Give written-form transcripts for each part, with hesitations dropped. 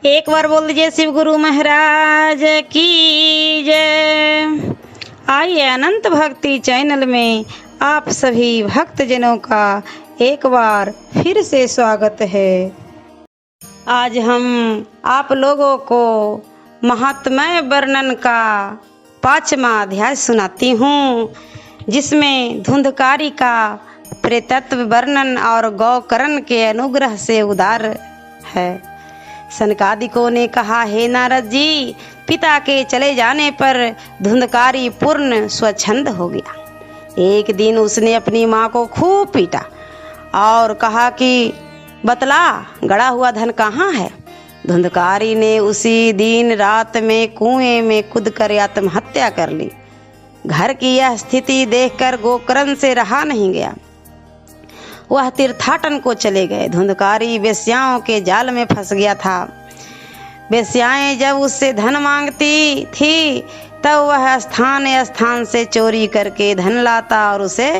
एक बार बोल दीजिए शिव गुरु महाराज की जय। आइए अनंत भक्ति चैनल में आप सभी भक्तजनों का एक बार फिर से स्वागत है। आज हम आप लोगों को महात्म्य वर्णन का 5वां अध्याय सुनाती हूँ, जिसमें धुंधकारी का प्रेतत्व वर्णन और गौकर्ण के अनुग्रह से उदार है। सनकादिकों ने कहा, हे नारद जी, पिता के चले जाने पर धुंधकारी पूर्ण स्वच्छंद हो गया। एक दिन उसने अपनी माँ को खूब पीटा और कहा कि बतला, गड़ा हुआ धन कहाँ है। धुंधकारी ने उसी दिन रात में कुएं में कूदकर आत्महत्या कर ली। घर की यह स्थिति देखकर गोकर्ण से रहा नहीं गया। वह तीर्थाटन को चले गए। धुंधकारी वेश्याओं के जाल में फंस गया था। वेश्याएं जब उससे धन मांगती थी तब वह स्थान से चोरी करके धन लाता और उसे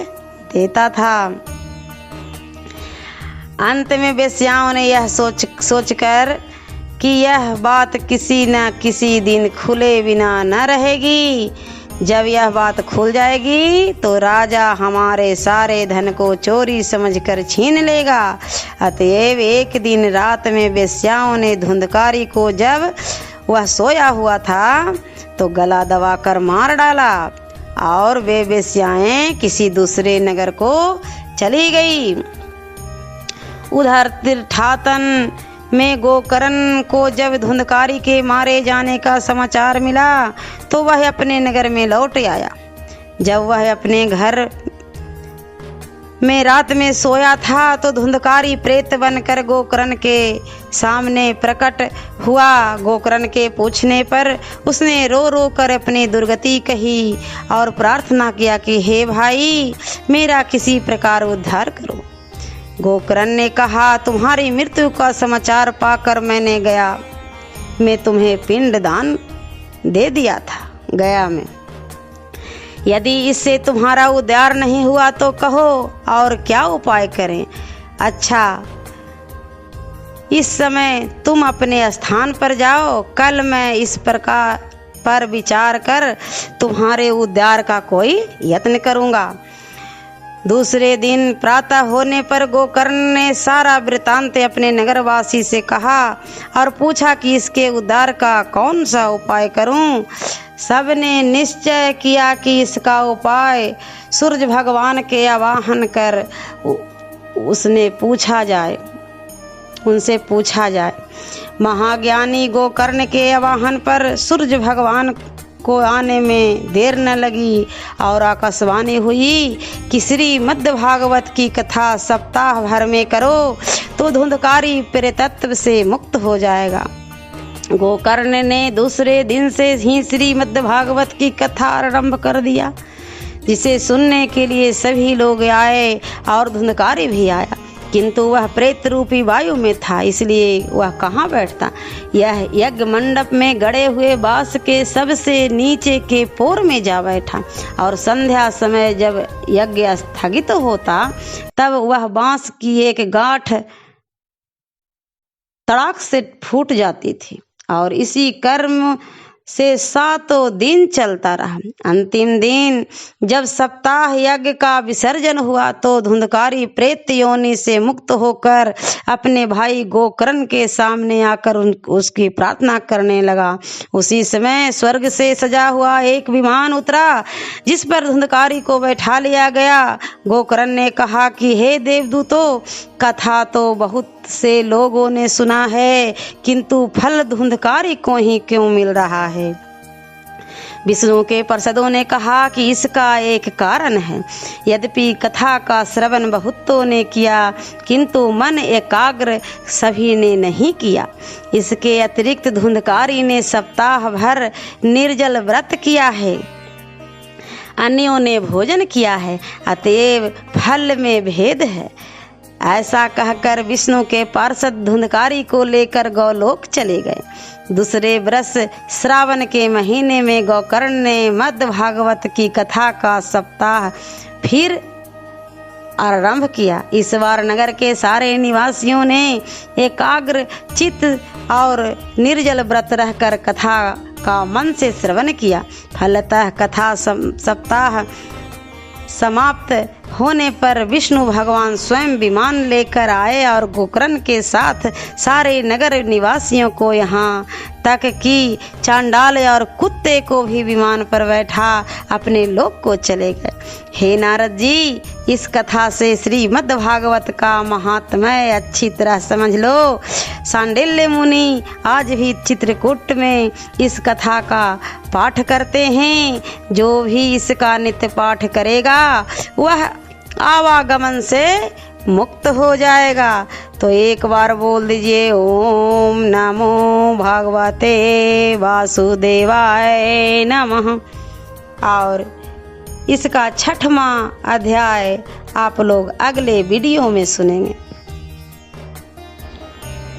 देता था। अंत में वेश्याओं ने यह सोचकर कि यह बात किसी न किसी दिन खुले बिना न रहेगी। जब यह बात खुल जाएगी तो राजा हमारे सारे धन को चोरी समझकर छीन लेगा। अतएव एक दिन रात में वेश्याओं ने धुंधकारी को, जब वह सोया हुआ था, तो गला दबाकर मार डाला और वे वेश्याएं किसी दूसरे नगर को चली गई। उधर तीर्थाटन में गोकर्ण को जब धुंधकारी के मारे जाने का समाचार मिला तो वह अपने नगर में लौट आया। जब वह अपने घर में रात में सोया था तो धुंधकारी प्रेत बनकर गोकर्ण के सामने प्रकट हुआ। गोकर्ण के पूछने पर उसने रो रो कर अपनी दुर्गति कही और प्रार्थना किया कि हे भाई, मेरा किसी प्रकार उद्धार करो। गोकर्ण ने कहा, तुम्हारी मृत्यु का समाचार पाकर मैं तुम्हें पिंड दान दे दिया था गया में। यदि इससे तुम्हारा उद्धार नहीं हुआ तो कहो और क्या उपाय करें। अच्छा, इस समय तुम अपने स्थान पर जाओ। कल मैं इस प्रकार पर विचार कर तुम्हारे उद्धार का कोई यत्न करूँगा। दूसरे दिन प्रातः होने पर गोकर्ण ने सारा वृतांत अपने नगरवासी से कहा और पूछा कि इसके उद्धार का कौन सा उपाय करूं। सबने निश्चय किया कि इसका उपाय सूर्य भगवान के आवाहन कर उनसे पूछा जाए। महाज्ञानी गोकर्ण के आवाहन पर सूर्य भगवान को आने में देर न लगी और आकाशवाणी हुई कि श्रीमद् भागवत की कथा सप्ताह भर में करो तो धुंधकारी प्रेतत्व से मुक्त हो जाएगा। गोकर्ण ने दूसरे दिन से ही श्रीमद् भागवत की कथा आरंभ कर दिया, जिसे सुनने के लिए सभी लोग आए और धुंधकारी भी आया, किंतु वह प्रेत रूपी वायु में था, इसलिए वह कहाँ बैठता। यह यज्ञ मंडप में गड़े हुए बांस के सबसे नीचे के पोर में जा बैठा और संध्या समय जब यज्ञ स्थगित होता तब वह बांस की एक गांठ तड़ाक से फूट जाती थी और इसी कर्म से 7 दिन चलता रहा। अंतिम दिन जब सप्ताह यज्ञ का विसर्जन हुआ तो धुंधकारी प्रेत योनि से मुक्त होकर अपने भाई गोकर्ण के सामने आकर उसकी प्रार्थना करने लगा। उसी समय स्वर्ग से सजा हुआ एक विमान उतरा, जिस पर धुंधकारी को बैठा लिया गया। गोकर्ण ने कहा कि हे देवदूतों, कथा तो बहुत से लोगों ने सुना है, किंतु फल धुंधकारी को ही क्यों मिल रहा है। विष्णु के पार्षदों ने कहा कि इसका एक कारण है। यद्यपि कथा का श्रवण बहुतों ने किया, किंतु मन एकाग्र सभी ने नहीं किया। इसके अतिरिक्त धुंधकारी ने सप्ताह भर निर्जल व्रत किया है, अन्यों ने भोजन किया है, अतएव फल में भेद है। ऐसा कहकर विष्णु के पार्षद धुंधकारी को लेकर गौलोक चले गए। दूसरे वर्ष श्रावण के महीने में गोकर्ण ने मद् भागवत की कथा का सप्ताह फिर आरंभ किया। इस बार नगर के सारे निवासियों ने एकाग्र चित्त और निर्जल व्रत रहकर कथा का मन से श्रवण किया। फलतः कथा सप्ताह समाप्त होने पर विष्णु भगवान स्वयं विमान लेकर आए और गोकर्ण के साथ सारे नगर निवासियों को यहाँ तक कि चांडाल और कुत्ते को भी विमान पर बैठा अपने लोक को चले गए। हे नारद जी, इस कथा से श्रीमद् भागवत का महात्म्य अच्छी तरह समझ लो। सांडिल्य मुनि आज भी चित्रकूट में इस कथा का पाठ करते हैं। जो भी इसका नित्य पाठ करेगा वह आवागमन से मुक्त हो जाएगा। तो एक बार बोल दीजिए ओम नमो भगवते वासुदेवाय नमः। और इसका 6वां अध्याय आप लोग अगले वीडियो में सुनेंगे।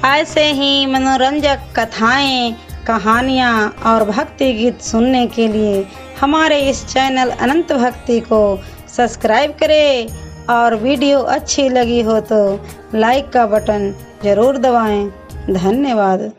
ऐसे ही मनोरंजक कथाएं, कहानियाँ और भक्ति गीत सुनने के लिए हमारे इस चैनल अनंत भक्ति को सब्सक्राइब करें और वीडियो अच्छी लगी हो तो लाइक का बटन ज़रूर दबाएं। धन्यवाद।